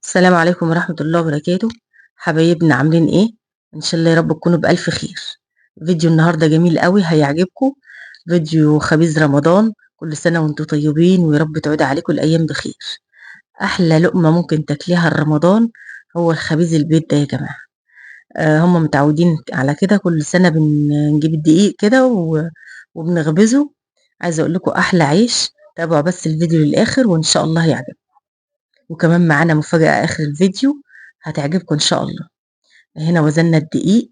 السلام عليكم ورحمة الله وبركاته. حبايبنا عاملين ايه؟ ان شاء الله يا رب تكونوا بألف خير. فيديو النهاردة جميل قوي هيعجبكم. فيديو خبيز رمضان، كل سنة وانتم طيبين ويا رب تعود عليكم الأيام بخير. أحلى لقمة ممكن تاكليها رمضان هو الخبيز البيت ده يا جماعة. هم متعودين على كده، كل سنة بنجيب الدقيق كده وبنخبزه. عايزة اقول لكم أحلى عيش. تابعوا بس الفيديو للآخر وإن شاء الله هيعجبكم. وكمان معانا مفاجأة آخر الفيديو هتعجبكم إن شاء الله. هنا وزننا الدقيق.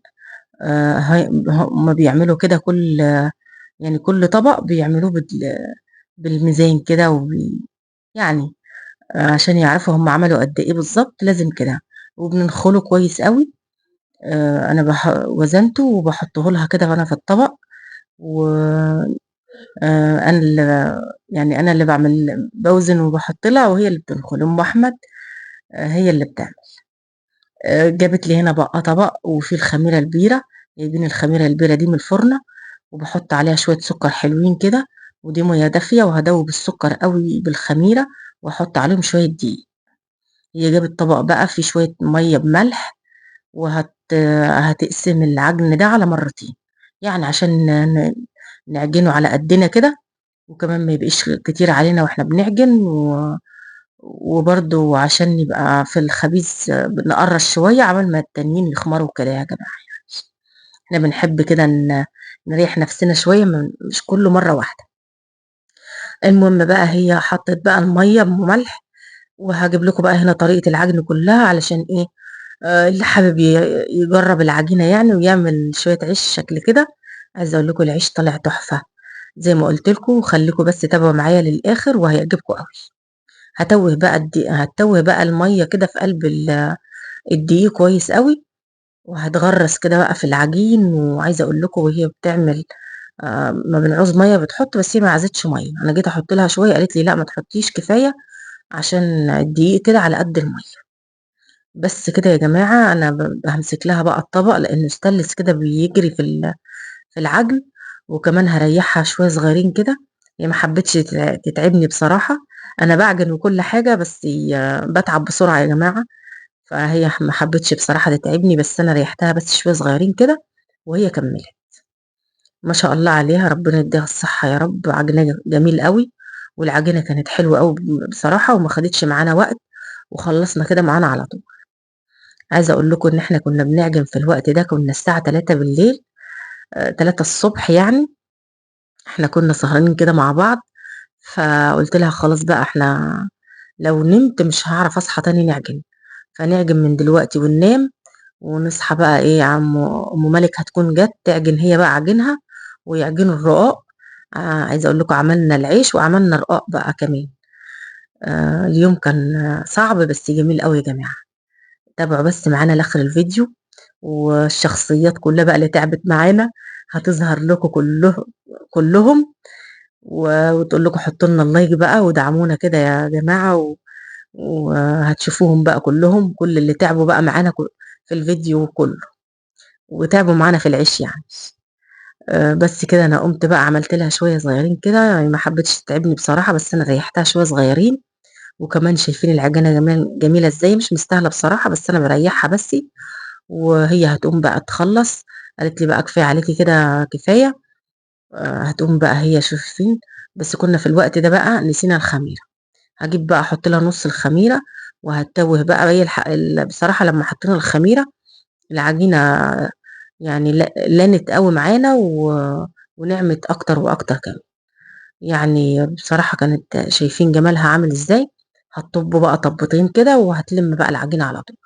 هما بيعملوا كده يعني كل طبق بيعملوه بالميزان كده يعني عشان يعرفوا هم عملوا قد ايه بالظبط لازم كده. وبننخله كويس قوي. انا وزنته وبحطه لها كده وانا في الطبق. و انا اللي بعمل بوزن وبحط لها وهي اللي بتنخل ام احمد. هي اللي بتعمل. جابت لي هنا بقى طبق وفيه الخميرة البيرة. جايبين الخميرة البيرة دي من الفرنة، وبحط عليها شوية سكر حلوين كده. ودي مية دافية وهدوب السكر قوي بالخميرة واحط عليهم شوية دقيق. هي جابت طبق بقى فيه شوية مية بملح. هتقسم العجن ده على مرتين، يعني عشان نعجنه على قدنا كده. وكمان ما يبقيش كتير علينا واحنا بنعجن وبرضو عشان يبقى في الخبيز نقرش شوية عمال ما التانيين يخمروا كده يا جماعة. احنا بنحب كده نريح نفسنا شوية، مش كله مرة واحدة. المهم بقى هي حطت بقى المية بملح. وهجيب لكم بقى هنا طريقة العجن كلها علشان ايه. اللي حابب يجرب العجينة يعني ويعمل شوية عيش شكل كده. عايزة اقول لكم العيش طلع تحفة. زي ما قلت لكم خليكم بس تابعوا معايا للآخر وهيعجبكم قوي. هتوه بقى المية كده في قلب الدقيق كويس قوي. وهتغرس كده بقى في العجين، وعايزة اقول لكم وهي بتعمل ما بنعوز ميه بتحط، بس هي ما عايزتش ميه. انا جيت احط لها شويه قالت لي لا ما تحطيش كفايه عشان الدقيق كده على قد الميه. بس كده يا جماعه انا همسك لها بقى الطبق لانه استلس كده بيجري في العجن. وكمان هريحها شويه صغيرين كده. هي ما حبتش تتعبني بصراحه. انا بعجن وكل حاجه بس بتعب بسرعه يا جماعه. فهي ما حبتش بصراحه تتعبني، بس انا ريحتها بس شويه صغيرين كده وهي كملت. ما شاء الله عليها، ربنا يديها الصحة يا رب. عجينة جميل قوي. والعجينة كانت حلوة قوي بصراحة وما خدتش معانا وقت. وخلصنا كده معانا على طول. عايزة اقول لكم ان احنا كنا بنعجن في الوقت ده، كنا الساعة 3 بالليل. 3 الصبح يعني. احنا كنا سهرانين كده مع بعض. فقلت لها خلاص بقى احنا لو نمت مش هعرف اصحى تاني نعجن. فنعجن من دلوقتي وننام. ونصحى بقى ايه يا عم ام ملك هتكون جت تعجن هي بقى عجينها. ويعجنوا الرقاق. عايزه اقول لكم عملنا العيش وعملنا رقاق بقى كمان. اليوم كان صعب بس جميل قوي يا جماعه. تابعوا بس معانا لاخر الفيديو. والشخصيات كلها بقى اللي تعبت معانا هتظهر لكم كلهم. وتقول لكم حطوا لنا اللايك بقى ودعمونا كده يا جماعه وهتشوفوهم بقى كلهم، كل اللي تعبوا بقى معانا في الفيديو كله. وتعبوا معانا في العيش يعني. بس كده انا قمت بقى عملت لها شويه صغيرين كده، يعني ما حبيتش تتعبني بصراحه بس انا ريحتها شويه صغيرين. وكمان شايفين العجينه جميله ازاي، مش مستاهله بصراحه بس انا بريحها بس. وهي هتقوم بقى تخلص. قالت لي بقى كفايه عليكي كده كفايه. هتقوم بقى هي شايفين. بس كنا في الوقت ده بقى نسينا الخميره. هجيب بقى احط لها نص الخميره. وهتوه بقى هي بصراحه لما حطينا الخميره العجينه يعني لانت قوي معانا ونعمت اكتر واكتر كمان. يعني بصراحة كانت شايفين جمالها عامل ازاي. هتطب بقى طبتين كده وهتلم بقى العجينة على طول.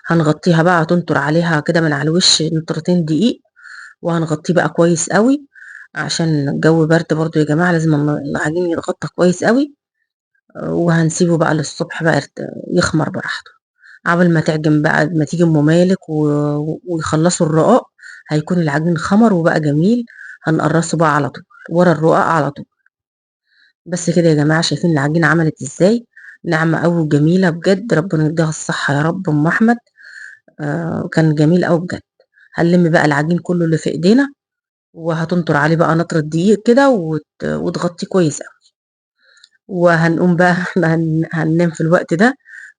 هنغطيها بقى تنطر عليها كده من على الوش نطرتين دقيق. وهنغطيه بقى كويس قوي. عشان الجو برد برضو يا جماعة لازم العجين يتغطى كويس قوي. وهنسيبه بقى للصبح بقى يخمر براحته. عبل ما تعجن بقى ما تيجي ام مالك ويخلصوا الرقاق. هيكون العجين خمر وبقى جميل. هنقرصه بقى على طول ورا الرقاق على طول. بس كده يا جماعة شايفين العجينة عملت ازاي. ناعمة قوي وجميلة بجد، ربنا يديها الصحة يا رب ام احمد. كان جميل قوي بجد. هنلم بقى العجين كله اللي في ايدينا. وهتنطر عليه بقى نطرة دقيق كده وتغطيه كويس قوي. وهنقوم بقى احنا هننام في الوقت ده.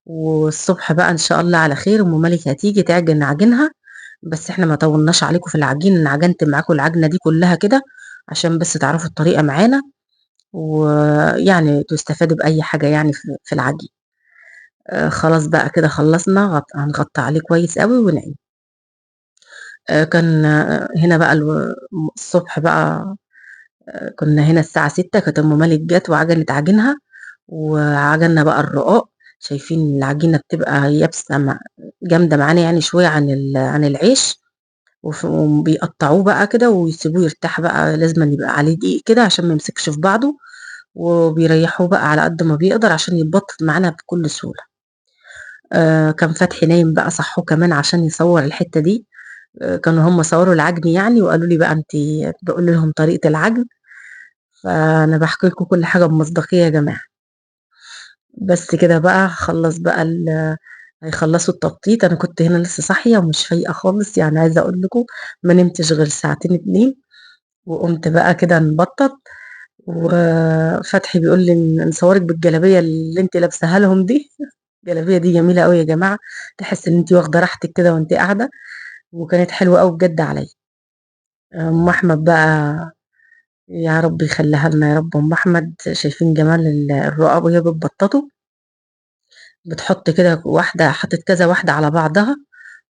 والصبح بقى إن شاء الله على خير أم مالك هتيجي تعجن عجينها، بس إحنا ما طوّلناش عليكم في العجين، أنا عجنت معاكم العجنة دي كلّها كده عشان بس تعرفوا الطريقة معانا، ويعني تستفادوا بأي حاجة يعني في العجين. خلاص بقى كده خلّصنا هنغطّي عليه كويس أوي ونعين. كان هنا بقى الصبح بقى كنا هنا الساعة 18:00 كانت أم مالك جات وعجنت عجينها، وعجننا بقى الرقاق، شايفين العجينة بتبقى يابسة جامدة معانا يعني شوية عن العيش، وبيقطّعوه بقى كده ويسيبوه يرتاح بقى، لازمًا يبقى عليه دقيق كده عشان ما يمسكش في بعضه، وبيريّحوه بقى على قد ما بيقدر عشان يتبطط معانا بكل سهولة. كان فتحي نايم بقى صحّوه كمان عشان يصوّر الحتّة دي، كانوا هُم صوّروا العجن يعني وقالوا لي بقى أنتِ باقول لهم طريقة العجن، فأنا باحكي لكم كل حاجة بمصداقية يا جماعة. بس كده بقى خلّص بقى هيخلّصوا التبطيط، أنا كنت هنا لسه صاحية ومش فايقة خالص، يعني عايزة أقول لكم ما نمتش غير ساعتين 2 وقُمت بقى كده نبطّط، وفتحي بيقول لي: نصوّرِك بالجلابية اللي أنتِ لابساها لهم دي." الجلابية دي جميلة أوي يا جماعة، تحسّي إن أنتِ واخدة راحتِك كده وأنتِ قاعدة، وكانت حلوة أوي بجد عليّا. أم أحمد بقى يا رب يخلّيها لنا يا رب أم أحمد، شايفين جمال الرقاق وهي بتبطّطه، بتحط كده حطِّت كذا واحدة على بعضها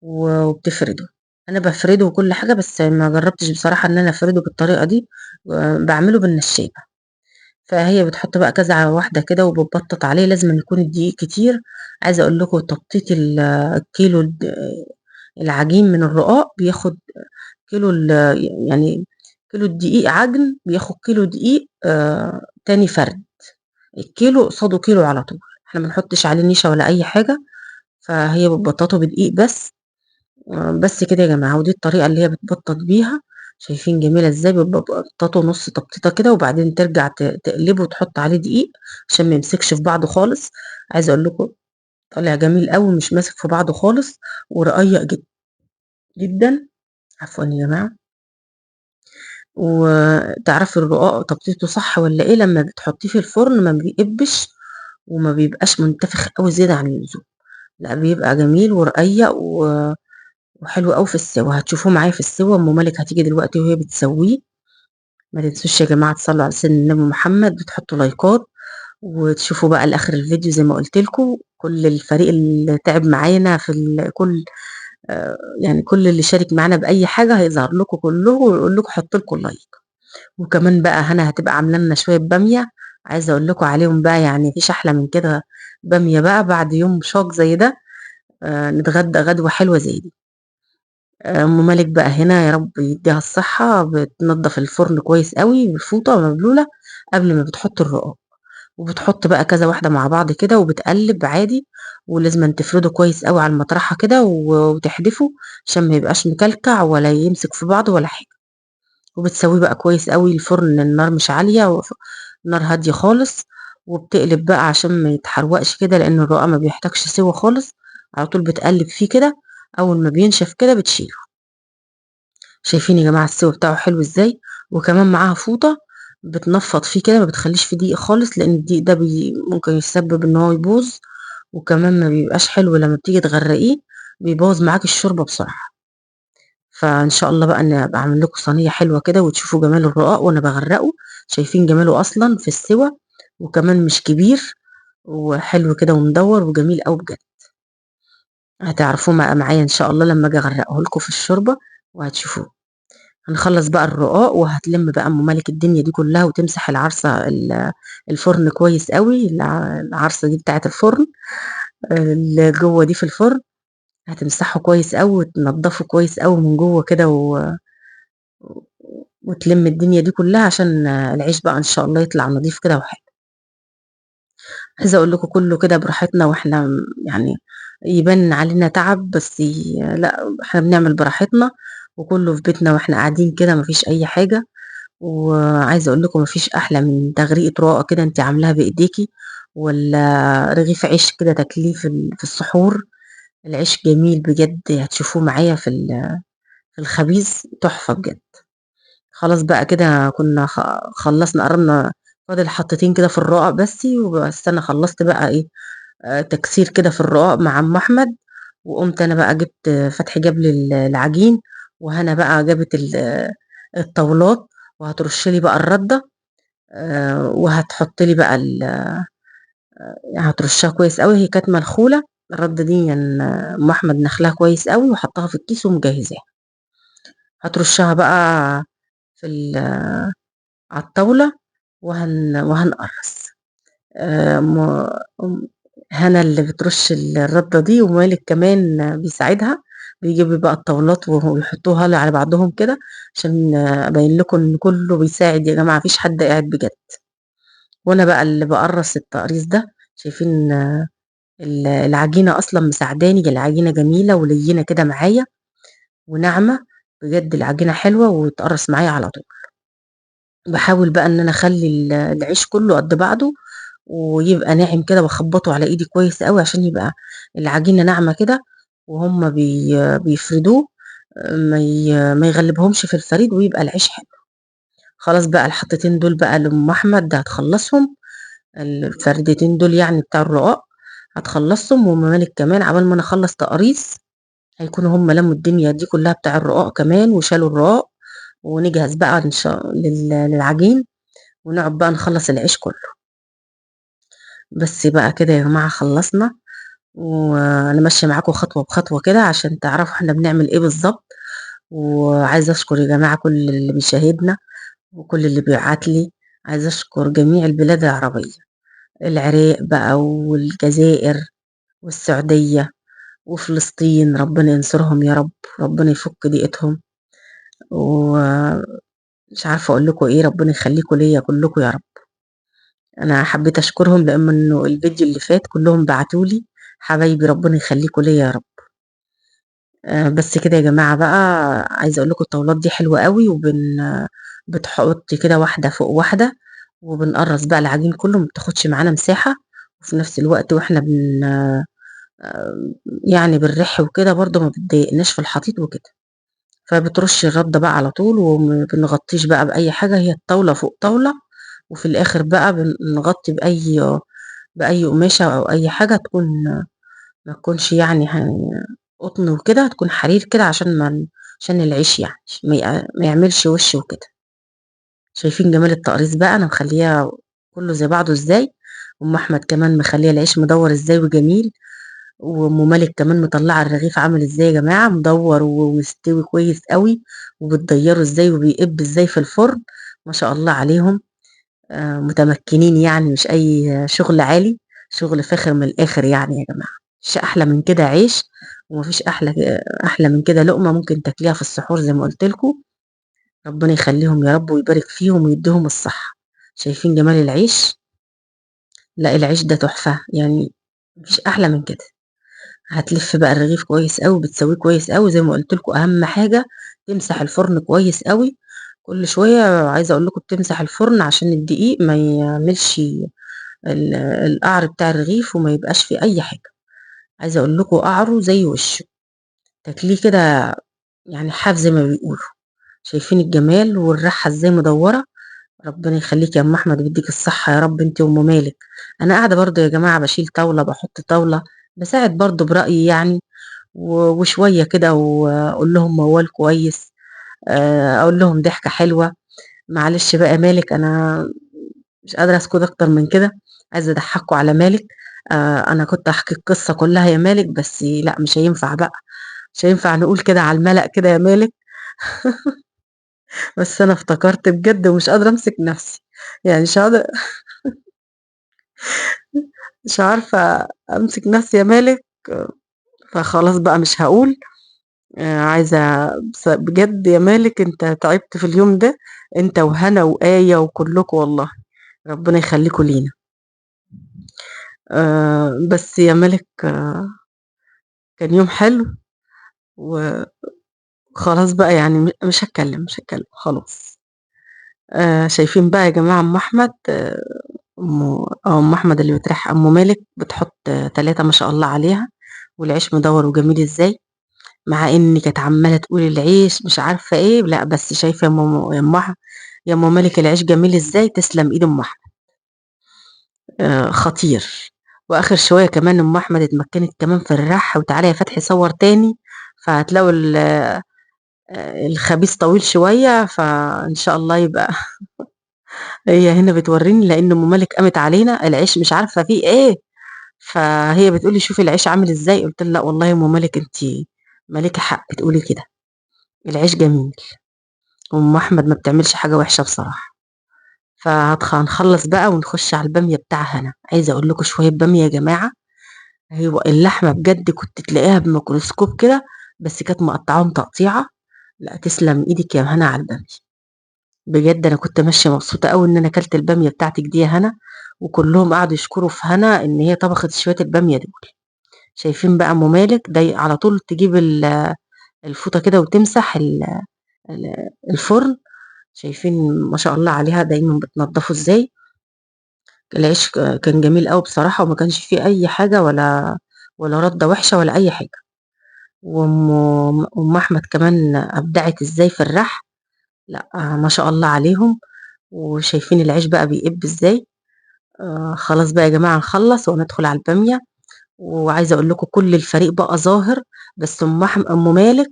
وبتفرده. أنا بافرده وكل حاجة، بس ما جرّبتش بصراحة إن أنا أفرده بالطريقة دي، باعمله بالنشّابة. فهي بتحط بقى كذا واحدة كده وبتبطّط عليه، لازمًا يكون الدقيق كتير، عايزة أقول لكم تبطيط الكيلو العجين من الرقاق بياخد كيلو يعني كيلو الدقيق عجن بياخد كيلو دقيق تاني فرد، الكيلو قصاده كيلو على طول، إحنا ما بنحطش عليه نشا ولا أي حاجة، فهي بتبطّطه بدقيق بس. بس كده يا جماعة، ودي الطريقة اللي هي بتبطّط بيها، شايفين جميلة إزاي بتبطّطه نُص تبطيطة كده وبعدين ترجع تقلبه وتحط عليه دقيق عشان ما يمسكش في بعضه خالص، عايزة أقول لكم طالع جميل أوي مش ماسك في بعضه خالص ورقيّق جدًا، عفوًا يا جماعة. وتعرفي الرقاق تبطيطه صح والّا إيه لمّا بتحطيه في الفرن ما بيقبّش وما بيبقاش منتفخ أوي زيادة عن اللزوم، لأ بيبقى جميل ورقيّق وحلو أوي في السِوَى، هتشوفوه معايا في السِوَى، أم مالك هتيجي دلوقتي وهي بتسوّيه. ما تنسوش يا جماعة تصلّوا على سيدنا النبي محمد وتحطّوا لايكات، وتشوفوا بقى لآخر الفيديو زي ما قُلت لكم، كل الفريق اللي تعب معانا في كل يعني كل اللي شارك معانا بأي حاجة هيظهر لكم كلّهم ويقول لكم حُطّوا لكم لايك. وكمان بقى هنا هتبقى عاملة لنا شوية بامية، عايزة أقول لكم عليهم بقى يعني ما فيش أحلى من كده بامية بقى بعد يوم شاق زي ده، نتغدى غدوة حلوة زي دي. أم مالك بقى هنا يا رب يديها الصحة بتنضف الفرن كويس أوي بالفوطة مبلولة قبل ما بتحط الرقاق، وبتحط بقى كذا واحدة مع بعض كده وبتقلب عادي، ولازمًا تفرده كويس أوي على المطرحة كده وتحدفه عشان ما يبقاش مكلكع ولا يمسك في بعضه ولا حاجة، وبتسويه بقى كويس أوي الفرن النار مش عالية نار هادية خالص، وبتقلب بقى عشان ما يتحرقش كده لأن الرقاق ما بيحتاجش سِوَى خالص، على طول بتقلب فيه كده، أول ما بينشف كده بتشيله. شايفين يا جماعة السِوَى بتاعه حلو إزاي، وكمان معاها فوطة بتنفّض فيه كده ما بتخلّيش فيه دقيق خالص، لإن الدقيق ده ممكن يسبب إن هو يبوظ، وكمان ما بيبقاش حلو لمّا بتيجي تغرّقيه، بيبوّظ معاكِ الشوربة بسرعة. فإن شاء الله بقى إني أبقى أعمل لكم صينية حلوة كده وتشوفوا جمال الرقاق وأنا باغرّقه، شايفين جماله أصلًا في السِوَى، وكمان مش كبير، وحلو كده ومدوّر وجميل أوي بجد. هتعرفوه معايا إن شاء الله لمّا آجي أغرّقه لكم في الشوربة وهتشوفوه. هنخلّص بقى الرقاق وهتلِم بقى أم مالك الدنيا دي كلّها وتمسح الفرن كويس أوي، العارصة دي بتاعة الفرن اللي جوّه دي في الفرن، هتمسحه كويس أوي وتنضّفه كويس أوي من جوّه كده وتلِم الدنيا دي كلّها عشان العيش بقى إن شاء الله يطلع نضيف كده وحلو. عايزة أقول لكم كُلّه كده براحتنا وإحنا يعني يبان علينا تعب بس لأ، إحنا بنعمل براحتنا وكُلّه في بيتنا وإحنا قاعدين كده ما فيش أي حاجة. وعايزة أقول لكم ما فيش أحلى من تغريقة رقاقة كده أنتِ عاملاها بإيديكِ، والّا رغيف عيش كده تاكليه في السحور، العيش جميل بجد هتشوفوه معايا في الخبيز تحفة بجد. خلاص بقى كده كنا خلّصنا قرّبنا فاضل حطتين كده في الرقاق بس، وبس أنا خلّصت بقى إيه، تكسير كده في الرقاق مع أم أحمد، وقُمت أنا بقى جِبت فتحي جاب لي العجين، وهنا بقى جابت الطاولات، وهترُش لي بقى الردة، وهتحط لي بقى هترشها كويس أوي، هي كانت منخولة الردة ديًّا أم أحمد نخلاها كويس أوي وحطاها في الكيس ومجهزاها، هترشها بقى في على الطاولة وهنقرّص. م م هنا اللي بترش الردة دي، ومالك كمان بيساعدها، بيجيب لي بقى الطاولات ويحطوها لي على بعضهم كده، عشان أبين لكم إن كله بيساعد يا جماعة، ما فيش حد قاعد بجد. وأنا بقى اللي باقرّص التقريص ده، شايفين العجينة أصلًا مساعداني، العجينة جميلة ولينة كده معايا وناعمة، بجد العجينة حلوة وتقرّص معايا على طول. باحاول بقى إن أنا أخلّي العيش كله قد بعضه، ويبقى ناعم كده واخبّطه على إيدي كويس أوي عشان يبقى العجينة ناعمة كده، وهُم بيفردوه ما يغلّبهمش في الفريد ويبقى العيش حلو. خلاص بقى الحطّتين دول بقى لأم أحمد هتخلّصهم، الفردتين دول يعني بتاع الرقاق هتخلّصهم، وأم مالك كمان عقبال ما أنا أخلّص تقريص هيكونوا هُم لمّوا الدنيا دي كلّها بتاع الرقاق كمان وشالوا الرقاق، ونجهز بقى إن شاء للعجين، ونقعد بقى نخلّص العيش كلّه. بس بقى كده يا جماعة خلّصنا، وأنا ماشية معاكم خطوة بخطوة كده عشان تعرفوا إحنا بنعمل إيه بالضبط، وعايزة أشكر يا جماعة كل اللي بيشاهدنا، وكل اللي بيبعت لي، عايزة أشكر جميع البلاد العربية، العراق بقى والجزائر والسعودية وفلسطين، ربنا ينصرهم يا رب، ربنا يفُك ضيقتهم، ومش عارفة أقول لكم إيه، ربنا يخلّيكم ليّا كلّكم يا رب. أنا حبيت أشكرهم إنه الفيديو اللي فات كلّهم بعتوا لي، حبايبي ربنا يخلّيكم ليّا يا رب. بس كده يا جماعة بقى، عايزة أقول لكم الطاولات دي حلوة أوي بتحطّي كده واحدة فوق واحدة، وبنقرّص بقى العجين كلّه، ما بتاخدش معانا مساحة، وفي نفس الوقت وإحنا يعني بنرِّح وكده برضه ما بتضايقناش في الحطيط وكده. فبترُشّي الردة بقى على طول بنغطّيش بقى بأي حاجة، هي الطاولة فوق طاولة، وفي الآخر بقى بنغطّي بأي قماشة أو أي حاجة ما تكونش يعني قطن وكده، تكون حرير كده عشان العيش يعني ما يعملش وِش وكده. شايفين جمال التقريص بقى، أنا مخلّياه كلّه زي بعضه إزاي، أم أحمد كمان مخلّية العيش مدوّر إزاي وجميل، وأم مالك كمان مطلّعة الرغيف عامل إزاي يا جماعة، مدوّر ومستوي كويس أوي، وبتضيّره إزاي وبيقِب إزاي في الفرن، ما شاء الله عليهم، متمكنين يعني مش أي شغل عالي، شغل فاخر من الآخر يعني يا جماعة. ما فيش أحلى من كده عيش، وما فيش أحلى من كده لقمة ممكن تاكليها في السحور زي ما قُلت لكم، ربنا يخلّيهم يا رب ويبارك فيهم ويدّيهم الصحة. شايفين جمال العيش؟ لأ العيش ده تحفة، يعني ما فيش أحلى من كده. هتلِف بقى الرغيف كويس أوي، بتسويه كويس أوي زي ما قُلت لكم، أهم حاجة تمسح الفرن كويس أوي، كل شوية عايزة أقول لكم بتمسح الفرن عشان الدقيق ما يعملش القعر بتاع الرغيف وما يبقاش فيه أي حاجة، عايزة أقول لكم قعره زي وشه، تاكليه كده يعني حاف زي ما بيقولوا. شايفين الجمال والريحة إزاي مدوّرة، ربنا يخلّيكِ يا أم أحمد ويدّيكِ الصحة يا رب أنتِ وأم مالك. أنا قاعدة برضه يا جماعة باشيل طاولة، باحط طاولة، باساعد برضه برأيي يعني، وشوية كده وأقول لهم موال كويس، أقول لهم ضحكة حلوة، معلش بقى يا مالك أنا مش قادرة أسكت أكتر من كده، عايزة أضحّكوا على مالك، أنا كنت هاحكي القصة كلّها يا مالك بس لأ مش هينفع بقى، مش هينفع نقول كده على المَلأ كده يا مالك، بس أنا افتكرت بجد ومش قادرة أمسك نَفْسي، يعني مش عارفة أمسك نَفْسي يا مالك، فخلاص بقى مش هاقول، عايزة بجد يا مالك أنت تعبت في اليوم ده، أنت وهنا وآية وكلّكم والله، ربنا يخلّيكم لينا. بس يا مالك كان يوم حلو وخلاص بقى يعني مش هاتكلّم، مش هاتكلّم خلاص. شايفين بقى يا جماعة أم أحمد أم أحمد اللي أم مالك بتحط 3 ما شاء الله عليها، والعيش مدوّر وجميل إزاي، مع إن كانت عمّالة تقول العيش مش عارفة إيه، لأ بس شايفة يا أم مالك العيش جميل إزاي، تسلم إيد أم أحمد، خطير، واخر شويه كمان ام احمد اتمكنت كمان في الرح، وتعالى يا فتحي صور تاني، فهتلاقوا الخبيث طويل شويه، فان شاء الله يبقى هي هنا بتوريني، لان ام مالك قامت علينا العيش مش عارفه فيه ايه، فهي بتقول لي شوفي العيش عامل ازاي، قلت لها لا والله يا ام مالك انت مالكي حق تقولي كده، العيش جميل، وام احمد ما بتعملش حاجه وحشه بصراحه. فهنخلص بقى ونخش على الباميه بتاعها. انا عايزه اقول لكم شويه باميه يا جماعه، هو اللحمه بجد كنت تلاقيها بميكروسكوب كده، بس كانت مقطعاهم تقطيعه، لا تسلم ايدك يا هنا على الباميه، بجد انا كنت ماشيه مبسوطه قوي ان انا اكلت الباميه بتاعتك دي يا هنا، وكلهم قعدوا يشكروا في هنا ان هي طبخت شويه الباميه دول. شايفين بقى ام مالك ده على طول تجيب الفوطه كده وتمسح الفرن، شايفين ما شاء الله عليها دايما بتنضفه ازاي. العيش كان جميل قوي بصراحه، وما كانش فيه اي حاجه ولا رده وحشه ولا اي حاجه. وام احمد كمان ابدعت ازاي في الرح، لا ما شاء الله عليهم. وشايفين العيش بقى بيقب ازاي. خلاص بقى يا جماعه نخلص وندخل على الباميه. وعايزه اقول لكم كل الفريق بقى ظاهر، بس ام مالك،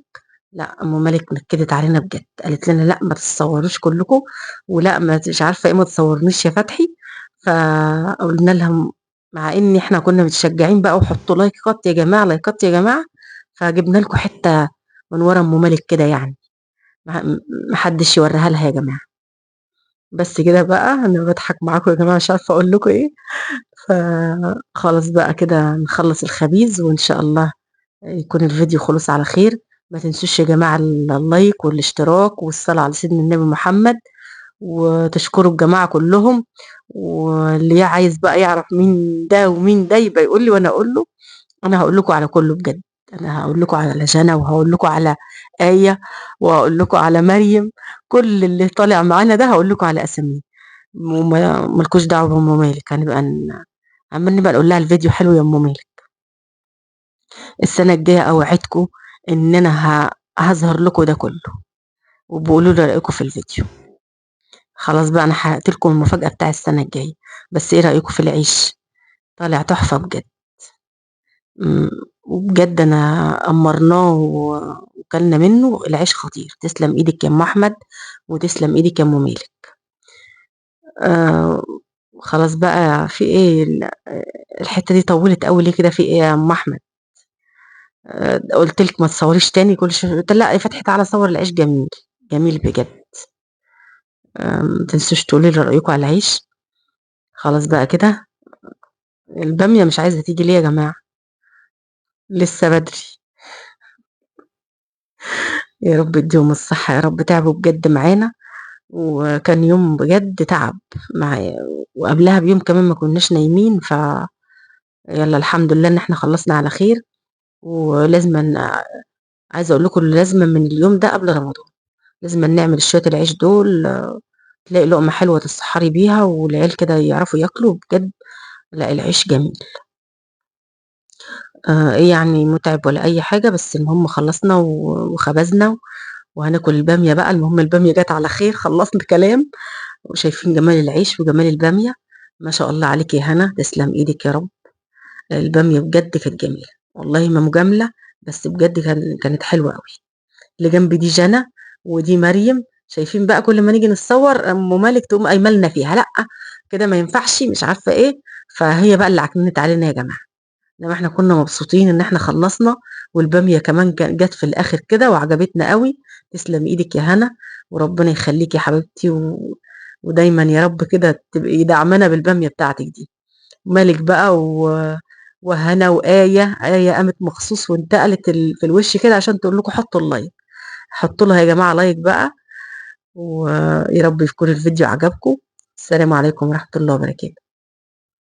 لا ام مالك نكدت علينا بجد، قالت لنا لا ما تتصوروش كلكم، ولا ما مش عارفه ايه ما تصورنيش يا فتحي. فقلنا لهم مع ان احنا كنا متشجعين بقى، وحطوا لايكات يا جماعه، لايكات يا جماعه، فجبنا لكم حته من ورا ام مالك كده يعني، ما حدش يوريها لها يا جماعه. بس كده بقى انا بضحك معاكم يا جماعه، مش عارفه اقول لكم ايه. فخلاص بقى كده نخلص الخبيز، وان شاء الله يكون الفيديو خلص على خير. ما تنسوش يا جماعة اللايك والاشتراك والصلاة على سيدنا النبي محمد، وتشكروا الجماعة كلهم. واللي عايز بقى يعرف مين ده ومين ده يبقى يقول لي وانا اقول له. انا هقول لكم على كله بجد، انا هقول لكم على جنى، وهقول لكم على آية، وهقول لكم على مريم، كل اللي طالع معانا ده هقول لكم على اسامي. ملكوش دعوة بأم مالك، هنبقى عمال نبقى نقول لها الفيديو حلو يا أم مالك. السنة الجاية أوعدكم إن أنا هظهر لكم ده كله، وبقولوا لي رأيكم في الفيديو. خلاص بقى أنا حرقت لكم المفاجأة بتاع السنة الجاية، بس إيه رأيكم في العيش؟ طالع تحفة بجد. وبجد أنا أمرناه وكلنا منه، العيش خطير، تسلم إيدك يا أم أحمد، وتسلم إيدك يا أم ميلك. آه خلاص بقى في إيه الحتة دي طولت أوي ليه كده، في إيه يا أم أحمد؟ قلت لك ما تصوريش تاني كل شويه، قلت لا يا فتحي تعالى صور العيش جميل، جميل بجد. ما تنسوش تقولي لي رايكم على العيش. خلاص بقى كده، الباميه مش عايزه تيجي ليه يا جماعه؟ لسه بدري. يا رب يديهم الصحه يا رب، تعبوا بجد معانا، وكان يوم بجد تعب معايا، وقبلها بيوم كمان ما كناش نايمين، يلا الحمد لله ان احنا خلصنا على خير. ولازم عايزه اقول لكم لازم من اليوم ده قبل رمضان لازم نعمل شويه العيش دول، تلاقي لقمة حلوة تسحري بيها، والعيال كده يعرفوا ياكلوا بجد. لا العيش جميل. ايه يعني متعب ولا اي حاجة، بس المهم خلصنا وخبزنا، وهناكل البامية بقى، المهم البامية جت على خير، خلصنا كلام. وشايفين جمال العيش وجمال البامية، ما شاء الله عليك يا هنا، تسلم ايدك يا رب. البامية بجد كانت جميلة، والله ما مجاملة، بس بجد كانت حلوة قوي. اللي جنب دي جنى، ودي مريم. شايفين بقى كل ما نيجي نتصور ام مالك تقوم قايمه لنا فيها لا كده ما ينفعش مش عارفه ايه، فهي بقى اللي عكننت علينا يا جماعه. انما احنا كنا مبسوطين ان احنا خلصنا، والباميه كمان جت في الاخر كده وعجبتنا قوي. تسلم ايدك يا هنا، وربنا يخليكي يا حبيبتي، ودايما يا رب كده تبقي دعمنا بالباميه بتاعتك دي. مالك بقى وهنا آية قامت مخصوص وانتقلت في الوش كده عشان تقول لكم حطوا اللايك. حطوا لها يا جماعة لايك بقى، ويا رب يكون الفيديو عجبكم. السلام عليكم ورحمة الله وبركاته.